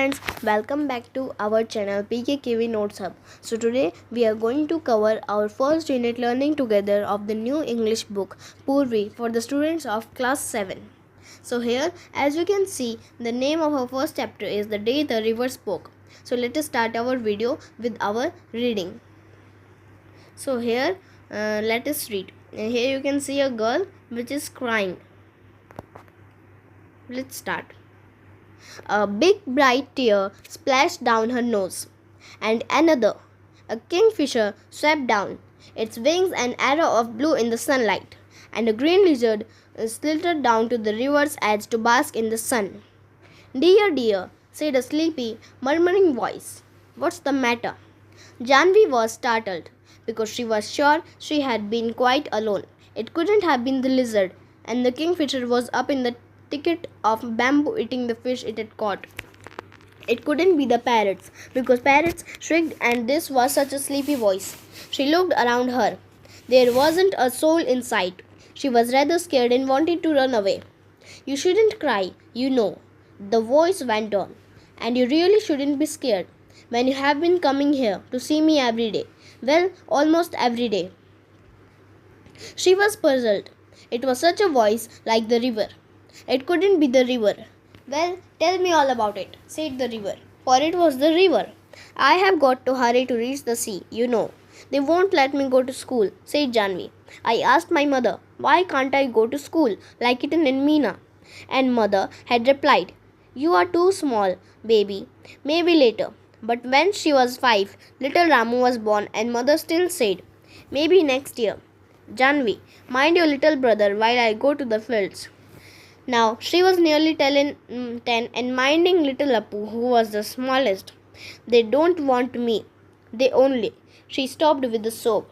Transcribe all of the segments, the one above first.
friends, welcome back to our channel PKKV Notes Hub. So today we are going to cover our first unit learning together of the new English book Purvi for the students of class 7. So here, as you can see, the name of our first chapter is The Day the River Spoke. So let us start our video with our reading. So here, let us read. Here you can see a girl which is crying. Let's start. A big bright tear splashed down her nose, and another. A kingfisher swept down, its wings an arrow of blue in the sunlight, and a green lizard slithered down to the river's edge to bask in the sun. Dear, dear, said a sleepy, murmuring voice. What's the matter? Janvi was startled, because she was sure she had been quite alone. It couldn't have been the lizard, and the kingfisher was up in the thicket of bamboo eating the fish it had caught. It couldn't be the parrots, because parrots shrieked and this was such a sleepy voice. She looked around her. There wasn't a soul in sight. She was rather scared and wanted to run away. You shouldn't cry, you know, the voice went on. And you really shouldn't be scared when you have been coming here to see me every day. Well, almost every day. She was puzzled. It was such a voice like the river. It couldn't be the river. Well, tell me all about it, said the river, for it was the river. I have got to hurry to reach the sea, you know. They won't let me go to school, said Janvi. I asked my mother, why can't I go to school like Kitten and Meena? And mother had replied, you are too small, baby, maybe later. But when she was 5, little Ramu was born and mother still said, maybe next year. Janvi, mind your little brother while I go to the fields. Now she was nearly 10 and minding little Appu, who was the smallest. They don't want me. They only. She stopped with a sob.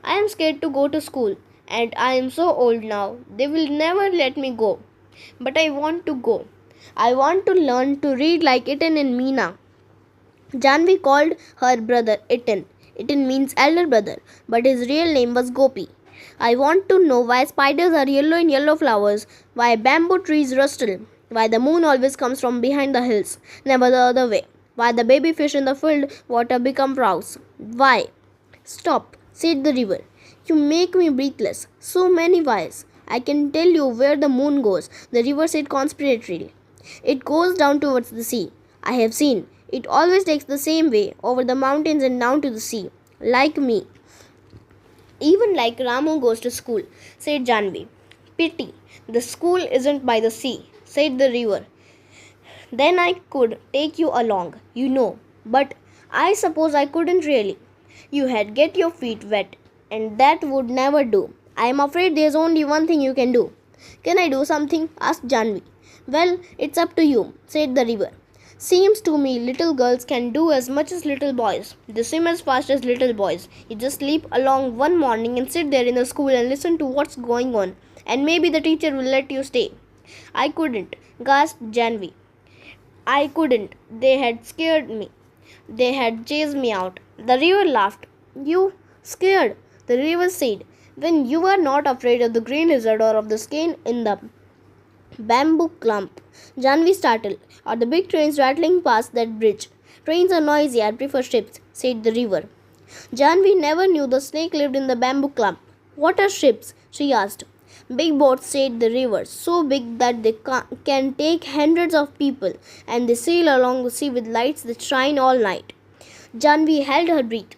I am scared to go to school, and I am so old now. They will never let me go. But I want to go. I want to learn to read like Itten and Meena. Janvi called her brother Itten. Itten means elder brother, but his real name was Gopi. I want to know why spiders are yellow in yellow flowers, why bamboo trees rustle, why the moon always comes from behind the hills, never the other way, why the baby fish in the field water become frogs. Why? Stop, said the river. You make me breathless. So many whys. I can tell you where the moon goes, the river said conspiratorially. It goes down towards the sea. I have seen. It always takes the same way, over the mountains and down to the sea, like me. Even like Ramu goes to school, said Janvi. Pity, the school isn't by the sea, said the river. Then I could take you along, you know, but I suppose I couldn't really. You had get your feet wet, and that would never do. I am afraid there's only one thing you can do. Can I do something? Asked Janvi. Well, it's up to you, said the river. Seems to me little girls can do as much as little boys. They swim as fast as little boys. You just sleep along one morning and sit there in the school and listen to what's going on. And maybe the teacher will let you stay. I couldn't, gasped Janvi. I couldn't. They had scared me. They had chased me out. The river laughed. You scared? The river said. When you are not afraid of the green lizard or of the skein in the bamboo clump. Janvi startled, or the big trains rattling past that bridge. Trains are noisy, I prefer ships, said the river. Janvi never knew the snake lived in the bamboo clump. What are ships? She asked. Big boats, said the river, so big that they can take hundreds of people, and they sail along the sea with lights that shine all night. Janvi held her breath.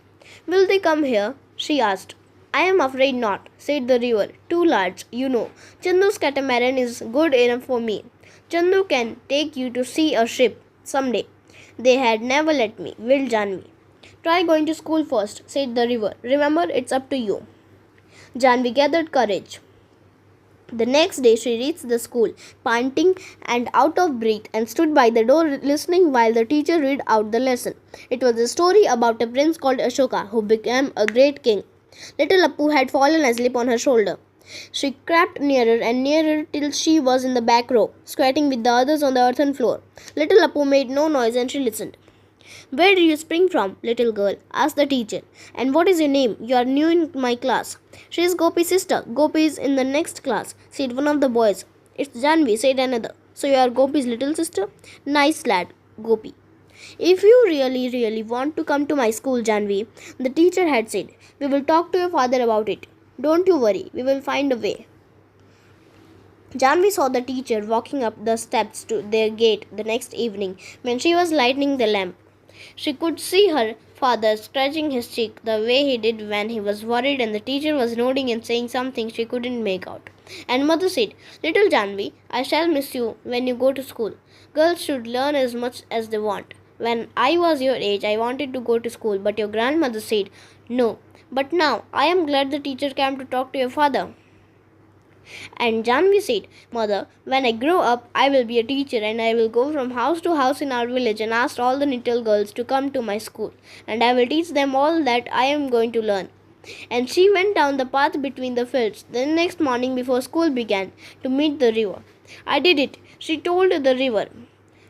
Will they come here? She asked. I am afraid not, said the river. Too large, you know. Chandu's catamaran is good enough for me. Chandu can take you to see a ship someday. They had never let me, will Janvi. Try going to school first, said the river. Remember, it's up to you. Janvi gathered courage. The next day she reached the school, panting and out of breath, and stood by the door listening while the teacher read out the lesson. It was a story about a prince called Ashoka who became a great king. Little Appu had fallen asleep on her shoulder. She crept nearer and nearer till she was in the back row, squatting with the others on the earthen floor. Little Appu made no noise and she listened. Where did you spring from, little girl? Asked the teacher. And what is your name? You are new in my class. She is Gopi's sister. Gopi is in the next class, said one of the boys. It's Janvi, said another. So you are Gopi's little sister? Nice lad. Gopi. If you really want to come to my school, Janvi, the teacher had said, we will talk to your father about it. Don't you worry, we will find a way. Janvi saw the teacher walking up the steps to their gate the next evening when she was lighting the lamp. She could see her father scratching his cheek the way he did when he was worried, and the teacher was nodding and saying something she couldn't make out. And mother said, Little Janvi, I shall miss you when you go to school. Girls should learn as much as they want. When I was your age, I wanted to go to school, but your grandmother said no. But now, I am glad the teacher came to talk to your father. And Janvi said, Mother, when I grow up, I will be a teacher, and I will go from house to house in our village and ask all the little girls to come to my school, and I will teach them all that I am going to learn. And she went down the path between the fields the next morning before school began to meet the river. I did it, she told the river.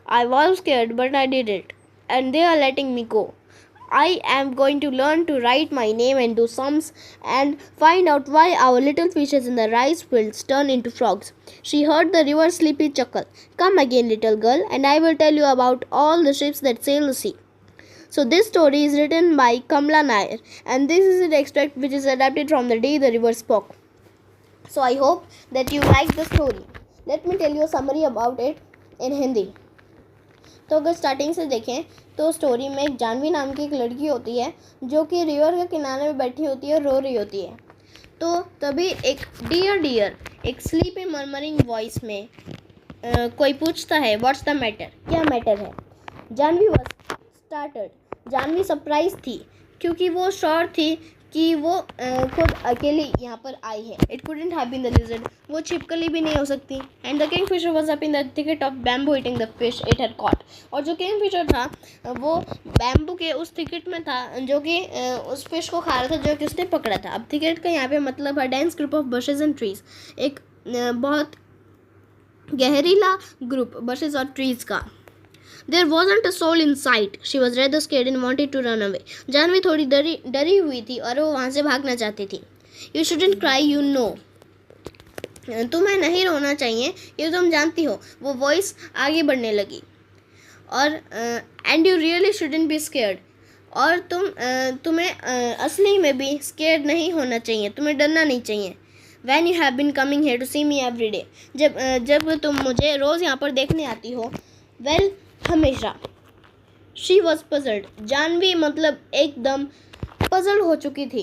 I was scared, but I did it, and they are letting me go. I am going to learn to write my name and do sums and find out why our little fishes in the rice fields turn into frogs. She heard the river sleepy chuckle. Come again, little girl, and I will tell you about all the ships that sail the sea. So this story is written by Kamla Nair, and this is an extract which is adapted from The Day the River Spoke. So I hope that you like the story. Let me tell you a summary about it in Hindi. तो अगर starting से देखें तो story में एक जानवी नाम की एक लड़की होती है जो कि रिवर के किनारे में बैठी होती है और रो रही होती है. तो तभी एक डियर एक स्लीपी मर्मरिंग वॉइस में कोई पूछता है, व्हाट्स द मैटर, क्या मैटर है. Janvi was starters. Janvi surprise थी क्योंकि वो श्योर थी कि वो खुद अकेली यहाँ पर आई है. It couldn't have been the lizard. वो छिपकली भी नहीं हो सकती. And the kingfisher was up in the thicket of bamboo eating the fish it had caught. और जो किंगफिशर था वो बैम्बू के उस थिकेट में था जो कि उस फिश को खा रहा था जो कि उसने पकड़ा था. अब थिकेट का यहाँ पे मतलब है dense group of bushes and trees. एक बहुत गहरीला ग्रुप बशेज और ट्रीज का. There wasn't a soul in sight. She was rather scared and wanted to run away. Janvi थोड़ी डरी हुई थी और वो वहाँ से भागना चाहती थी. You shouldn't cry, you know. तुम्हें नहीं रोना चाहिए, ये तुम जानती हो. वो वॉइस आगे बढ़ने लगी. और and you really shouldn't be scared. और तुम्हें असली में भी scared नहीं होना चाहिए. तुम्हें डरना नहीं चाहिए. When you have been coming here to see me every day. जब तुम मुझे रोज़ यहाँ पर देखने आती हो. Well, हमेशा. She was puzzled. जानवी मतलब एकदम पजल हो चुकी थी.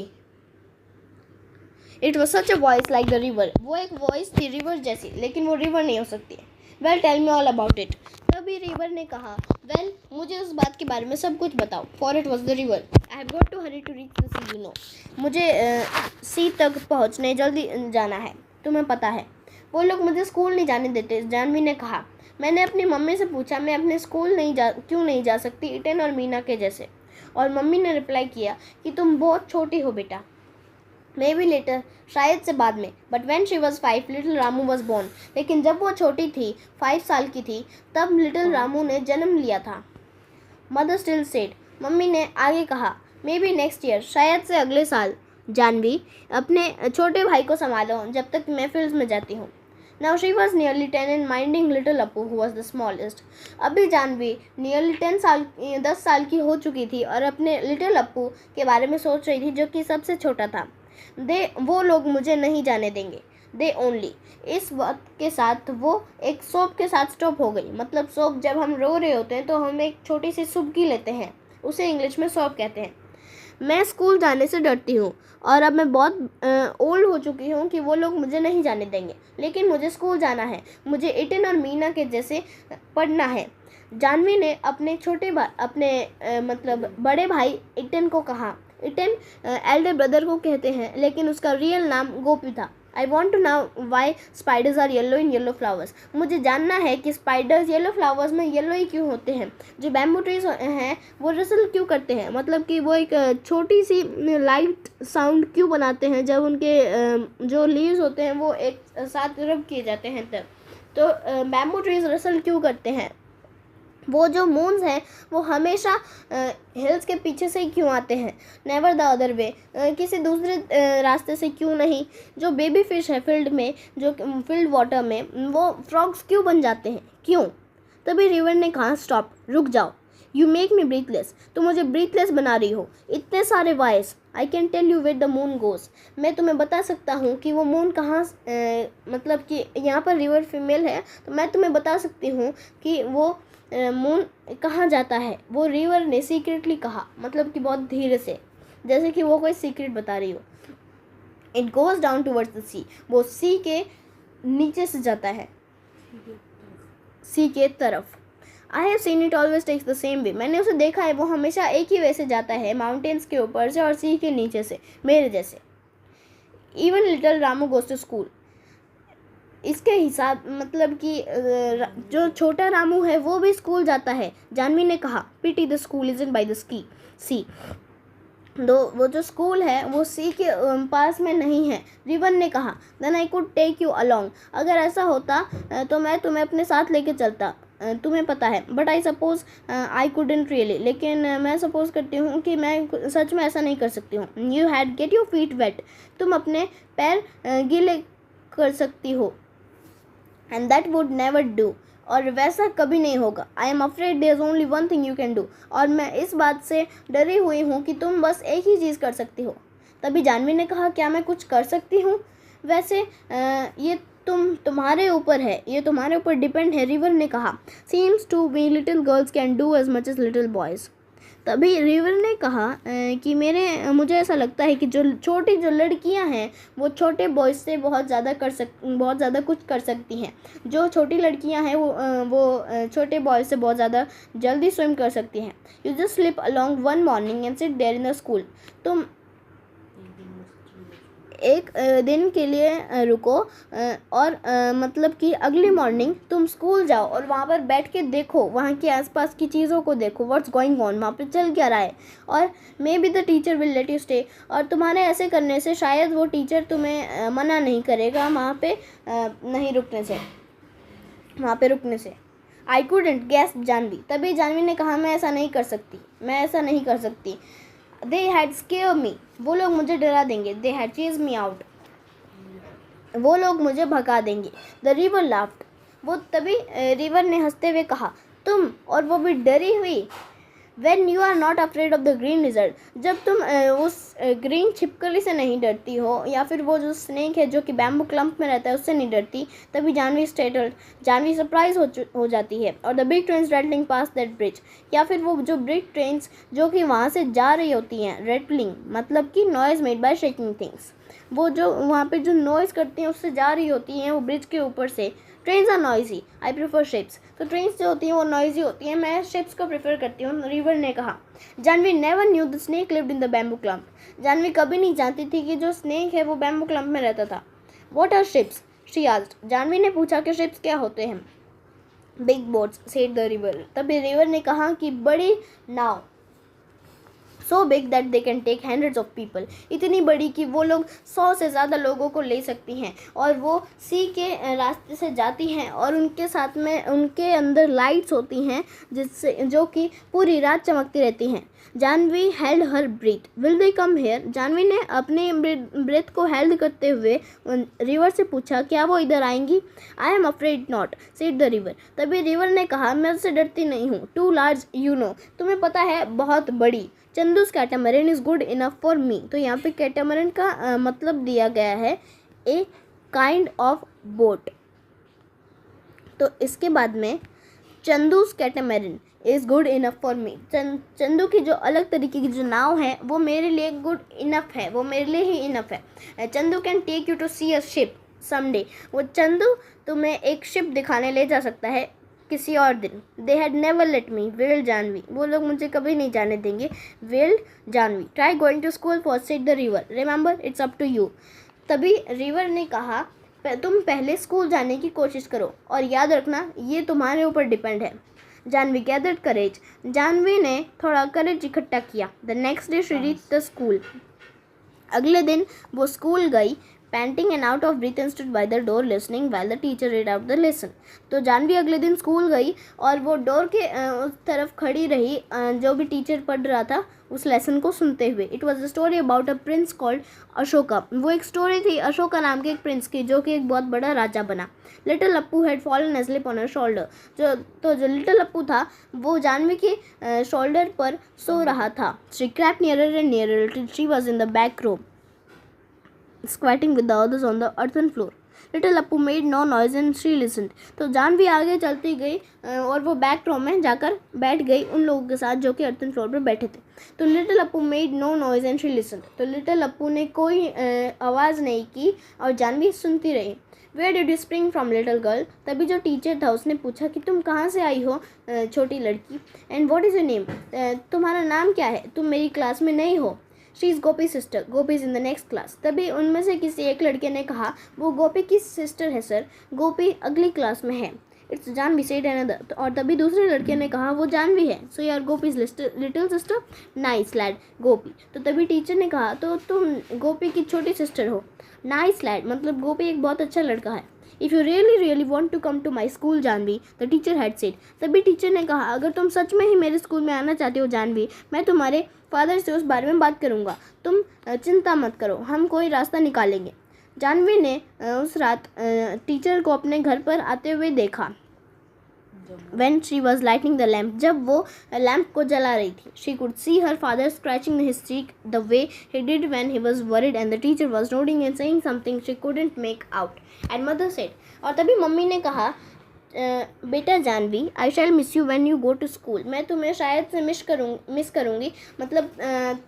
It was such a voice like the river. वो एक वॉइस थी रिवर जैसी, लेकिन वो रिवर नहीं हो सकती. Well tell me all about it. तभी रिवर ने कहा, वेल मुझे उस बात के बारे में सब कुछ बताओ. For it was the river. I have got to hurry to reach the sea, you know. मुझे सी तक पहुँचने जल्दी जाना है, तुम्हें पता है. वो लोग मुझे स्कूल नहीं जाने देते, जानवी ने कहा. मैंने अपनी मम्मी से पूछा मैं अपने स्कूल क्यों नहीं जा सकती इटन और मीना के जैसे. और मम्मी ने रिप्लाई किया कि तुम बहुत छोटी हो बेटा. मे बी लेटर, शायद से बाद में. But when she was 5 little Ramu was born. लेकिन जब वो छोटी थी, 5 साल की थी, तब लिटिल रामू ने जन्म लिया था. Mother still said. मम्मी ने आगे कहा, मे बी नेक्स्ट ईयर, शायद से अगले साल. जानवी, अपने छोटे भाई को संभालो जब तक मैं फील्ड में जाती हूँ. Now she was nearly 10 and minding little Appu who was the smallest. अभी जानवी nearly 10 साल की हो चुकी थी और अपने लिटिल अप्पू के बारे में सोच रही थी जो कि सबसे छोटा था. वो लोग मुझे नहीं जाने देंगे. They only. इस वक्त के साथ वो एक सोप के साथ स्टॉप हो गई. मतलब सोप, जब हम रो रहे होते हैं तो हम एक छोटी सी सुबकी लेते हैं, उसे इंग्लिश में सोप कहते हैं. मैं स्कूल जाने से डरती हूँ और अब मैं बहुत ओल्ड हो चुकी हूँ कि वो लोग मुझे नहीं जाने देंगे. लेकिन मुझे स्कूल जाना है. मुझे इटन और मीना के जैसे पढ़ना है. जानवी ने अपने मतलब बड़े भाई इटन को कहा. इटन एल्डर ब्रदर को कहते हैं, लेकिन उसका रियल नाम गोपी था. I want to know why spiders are yellow in yellow flowers. मुझे जानना है कि स्पाइडर्स येलो फ्लावर्स में येलो ही क्यों होते हैं. जो बैम्बू ट्रीज हैं वो रसल क्यों करते हैं, मतलब कि वो एक छोटी सी लाइट साउंड क्यों बनाते हैं जब उनके जो लीव्स होते हैं वो एक साथ रब किए जाते हैं तब. तो बैम्बू ट्रीज रसल क्यों करते हैं. वो जो मून्स हैं वो हमेशा हिल्स के पीछे से ही क्यों आते हैं. Never the other way. किसी दूसरे रास्ते से क्यों नहीं. जो बेबी फिश है फील्ड में, जो फील्ड वाटर में, वो फ्रॉग्स क्यों बन जाते हैं, क्यों. तभी रिवर ने कहा, स्टॉप, रुक जाओ, यू मेक मी ब्रीथलेस, तुम मुझे ब्रीथलेस बना रही हो, इतने सारे voice, I can tell you where the moon goes, मैं तुम्हें बता सकता हूँ कि वो मून कहाँ, मतलब कि यहाँ पर रिवर फीमेल है तो मैं तुम्हें बता सकती हूँ कि वो मून कहाँ जाता है। वो रिवर ने सीक्रेटली कहा, मतलब कि बहुत धीरे से, जैसे कि वो कोई सीक्रेट बता रही हो। It goes down towards the sea, वो सी के नीचे से जाता है, सी के तरफ। I have seen it always takes the same way, मैंने उसे देखा है, वो हमेशा एक ही वे से जाता है, माउंटेन्स के ऊपर से और सी के नीचे से, मेरे जैसे। Even little Ramu goes to school, इसके हिसाब मतलब कि जो छोटा रामू है वो भी स्कूल जाता है। जानवी ने कहा, pity the school isn't by the sea, though वो जो स्कूल है वो सी के पास में नहीं है। रिवर ने कहा, then I could take you along, अगर ऐसा होता तो मैं तुम्हें अपने साथ लेके चलता, तुम्हें पता है, but I suppose I couldn't really, लेकिन मैं सपोज करती हूँ कि मैं सच में ऐसा नहीं कर सकती हूँ। You had get your feet wet, तुम अपने पैर गीले कर सकती हो, and that would never do, और वैसा कभी नहीं होगा। I am afraid there is only one thing you can do, और मैं इस बात से डरी हुई हूँ कि तुम बस एक ही चीज़ कर सकती हो। तभी जानवी ने कहा, क्या मैं कुछ कर सकती हूँ? वैसे ये तुम्हारे ऊपर है, ये तुम्हारे ऊपर डिपेंड है। रिवर ने कहा, seems to be little girls can do as much as little boys. तभी रिवर ने कहा कि मुझे ऐसा लगता है कि जो लड़कियां हैं वो छोटे बॉयज़ से बहुत ज़्यादा कुछ कर सकती हैं। जो छोटी लड़कियां हैं वो छोटे बॉयज़ से बहुत ज़्यादा जल्दी स्विम कर सकती हैं। You just slip along one morning and sit there in the school, तुम एक दिन के लिए रुको और मतलब कि अगली मॉर्निंग तुम स्कूल जाओ और वहाँ पर बैठ के देखो, वहाँ के आसपास की चीज़ों को देखो, व्हाट्स गोइंग ऑन, वहाँ पे चल क्या रहा है, और may be the teacher will let you stay, और तुम्हारे ऐसे करने से शायद वो टीचर तुम्हें मना नहीं करेगा वहाँ पे रुकने से। आई कुडंट गैस जानवी, तभी जानवी ने कहा, मैं ऐसा नहीं कर सकती। They had scared me, वो लोग मुझे डरा देंगे। They had chased me out, वो लोग मुझे भगा देंगे। The river laughed, वो तभी रिवर ने हंसते हुए कहा, तुम, और वो भी डरी हुई। When you are not afraid of the green lizard, जब तुम उस ग्रीन छिपकली से नहीं डरती हो, या फिर वो जो स्नेक है जो कि बैम्बू क्लम्प में रहता है उससे नहीं डरती, तभी जानवी सरप्राइज हो जाती है। और the big trains rattling pass that bridge, या फिर वो जो बिग ट्रेन्स जो कि वहाँ से जा रही होती हैं, रैटलिंग मतलब कि noise made by shaking things, वो जो वहाँ पे जो नॉइज़ करती हैं उससे जा रही होती हैं वो ब्रिज के ऊपर से। Trains are noisy, I prefer ships, तो ट्रेन्स जो होती हैं वो नॉइजी होती हैं, मैं शिप्स को प्रेफर करती हूँ, रिवर ने कहा। Janvi never knew the snake lived in the bamboo clump, Janvi कभी नहीं जानती थी कि जो स्नेक है वो बैम्बू क्लम्प में रहता था। What are ships, she asked, Janvi ने पूछा कि शिप्स क्या होते हैं। Big boats, said the river, तभी रिवर ने कहा कि बड़ी नाव, so big that they can take hundreds of people, इतनी बड़ी कि वो लोग 100 से ज़्यादा लोगों को ले सकती हैं, और वो सी के रास्ते से जाती हैं, और उनके साथ में उनके अंदर लाइट्स होती हैं जिससे जो कि पूरी रात चमकती रहती हैं। Janvi held her breath, will they come here, Janvi ने अपने ब्रेथ को हेल्ड करते हुए रिवर से पूछा, क्या वो इधर आएंगी। आई am afraid not, said the river, तभी रिवर ने कहा, मैं उससे डरती नहीं हूँ। टू लार्ज, यू नो, तुम्हें पता है, बहुत बड़ी। Chandu's catamaran is good enough for me, तो यहाँ पे कैटामरन का मतलब दिया गया है ए काइंड ऑफ बोट। तो इसके बाद में Chandu's catamaran is good enough for me, Chandu की जो अलग तरीके की जो नाव है वो मेरे लिए गुड इनफ है, वो मेरे लिए ही इनफ है। Chandu can take you to see a ship someday, वो चंदू तुम्हें एक शिप दिखाने ले जा सकता है किसी और दिन। They had never let me, wailed Janvi, वो लोग मुझे कभी नहीं जाने देंगे। Wailed Janvi, try going to school for, said the river, remember it's up to you, तभी रिवर ने कहा, तुम पहले स्कूल जाने की कोशिश करो और याद रखना ये तुम्हारे ऊपर डिपेंड है। जानवी गैदर्ड करेज, जानवी ने थोड़ा करेज इकट्ठा किया। The next day she reached the school, अगले दिन वो स्कूल गई। panting and out of breath and stood by the door listening while the teacher read out the lesson. तो जानवी अगले दिन स्कूल गई और वो डोर के उस तरफ खड़ी रही जो भी टीचर पढ़ रहा था उस लेसन को सुनते हुए. It was a story about a prince called Ashoka. वो एक स्टोरी थी अशोका नाम के एक प्रिंस की जो कि एक बहुत बड़ा राजा बना. Little Appu had fallen asleep on her shoulder. जो लिटिल अप्पू था वो जानवी के शोल्डर पर सो रहा था. She crept nearer and nearer till she was in the back room squatting with the others on the earthen floor. Little Appu made no noise and she listened. तो जानवी आगे चलती गई और वो बैक रूम में जाकर बैठ गई उन लोगों के साथ जो कि अर्थन फ्लोर पर बैठे थे. तो little Appu made no noise and she listened. तो लिटिल अप्पू ने कोई आवाज़ नहीं की और जानवी सुनती रही. Where did you spring from little girl. तभी जो टीचर था उसने पूछा कि तुम कहाँ से आई हो छोटी लड़की. And what is your name. तुम्हारा नाम क्या है, तुम मेरी क्लास में नहीं हो. She is Gopi sister. Gopi is in the next class. तभी उनमें से किसी एक लड़के ने कहा वो गोपी की सिस्टर है सर, गोपी अगली क्लास में है. It's Janvi said another. और तभी दूसरे लड़के ने कहा वो जानवी है. सो यार Gopi is little sister. Nice lad Gopi. तो तभी टीचर ने कहा तो तुम गोपी की छोटी सिस्टर हो. नाइस लैड मतलब गोपी एक बहुत अच्छा लड़का है. If you really want to come to my school Janvi the teacher had said. तभी टीचर ने कहा अगर तुम सच में ही मेरे स्कूल में आना चाहते हो जानवी, मैं तुम्हारे फादर से उस बारे में बात करूँगा. तुम चिंता मत करो, हम कोई रास्ता निकालेंगे. जानवी ने उस रात टीचर को अपने घर पर आते हुए देखा. When she was lighting the lamp, जब वो लैम्प को जला रही थी. She could see her father scratching his cheek the way he did when he was worried and the teacher was nodding and saying something she couldn't make out. And mother said, और तभी mummy ने कहा बेटा Janvi I shall miss you when you go to school. मैं तुम्हें शायद से miss करूँगी मतलब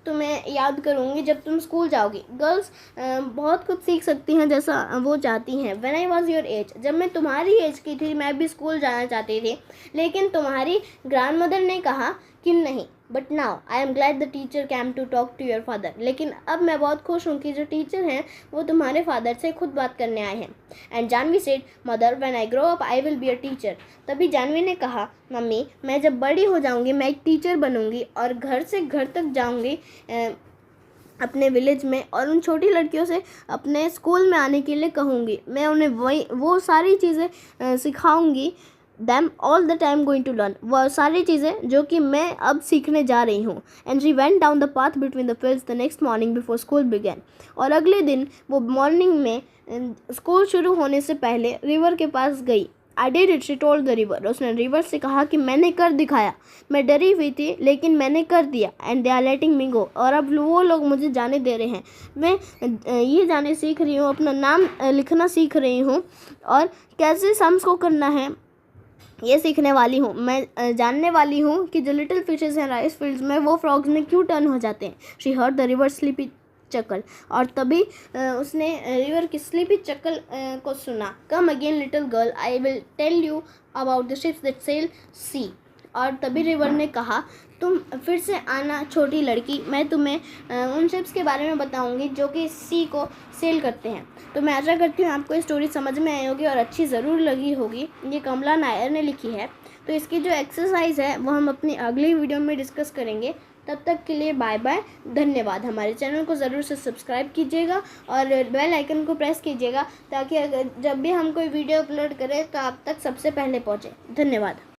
तुम्हें याद करूँगी जब तुम स्कूल जाओगी. गर्ल्स बहुत कुछ सीख सकती हैं जैसा वो चाहती हैं. When I was your age, जब मैं तुम्हारी एज की थी मैं भी स्कूल जाना चाहती थी, लेकिन तुम्हारी ग्रैंड मदर ने कहा कि नहीं. But now I am glad the teacher came to talk to your father. लेकिन अब मैं बहुत खुश हूँ कि जो टीचर हैं वो तुम्हारे फादर से खुद बात करने आए हैं. And Janvi said mother when I grow up I will be a teacher. तभी जानवी ने कहा मम्मी मैं जब बड़ी हो जाऊँगी मैं एक टीचर बनूँगी और घर से घर तक जाऊँगी अपने विलेज में और उन छोटी लड़कियों से अपने स्कूल में आने के लिए कहूँगी. मैं उन्हें वो सारी चीज़ें सिखाऊँगी. Them all the time going to learn. वह सारी चीज़ें जो कि मैं अब सीखने जा रही हूँ. And she went down the path between the fields the next morning before school began. और अगले दिन वो मॉर्निंग में स्कूल शुरू होने से पहले रिवर के पास गई. I did it she told the river. उसने रिवर से कहा कि मैंने कर दिखाया. मैं डरी हुई थी लेकिन मैंने कर दिया. एंड दे आर लेटिंग मी गो. और अब वो लोग मुझे जाने दे रहे हैं. मैं ये जाने सीख रही हूँ, अपना नाम लिखना सीख रही हूँ और कैसे सम्स को करना है ये सीखने वाली हूँ. मैं जानने वाली हूँ कि जो लिटिल फिशेस हैं राइस फील्ड्स में वो फ्रॉग्स में क्यों टर्न हो जाते हैं. She heard the river sleepy chuckle. और तभी उसने रिवर की स्लीपी चकल को सुना. Come again little girl I will tell you about the ships that sail sea. और तभी रिवर ने कहा तुम फिर से आना छोटी लड़की, मैं तुम्हें उन शिप्स के बारे में बताऊंगी जो कि सी को सेल करते हैं. तो मैं आशा करती हूँ आपको ये स्टोरी समझ में आई होगी और अच्छी ज़रूर लगी होगी. ये कमला नायर ने लिखी है. तो इसकी जो एक्सरसाइज है वो हम अपनी अगली वीडियो में डिस्कस करेंगे. तब तक के लिए बाय बाय, धन्यवाद. हमारे चैनल को ज़रूर से सब्सक्राइब कीजिएगा और बेल आइकन को प्रेस कीजिएगा ताकि अगर जब भी हम कोई वीडियो अपलोड करें तो आप तक सबसे पहले पहुँचे. धन्यवाद.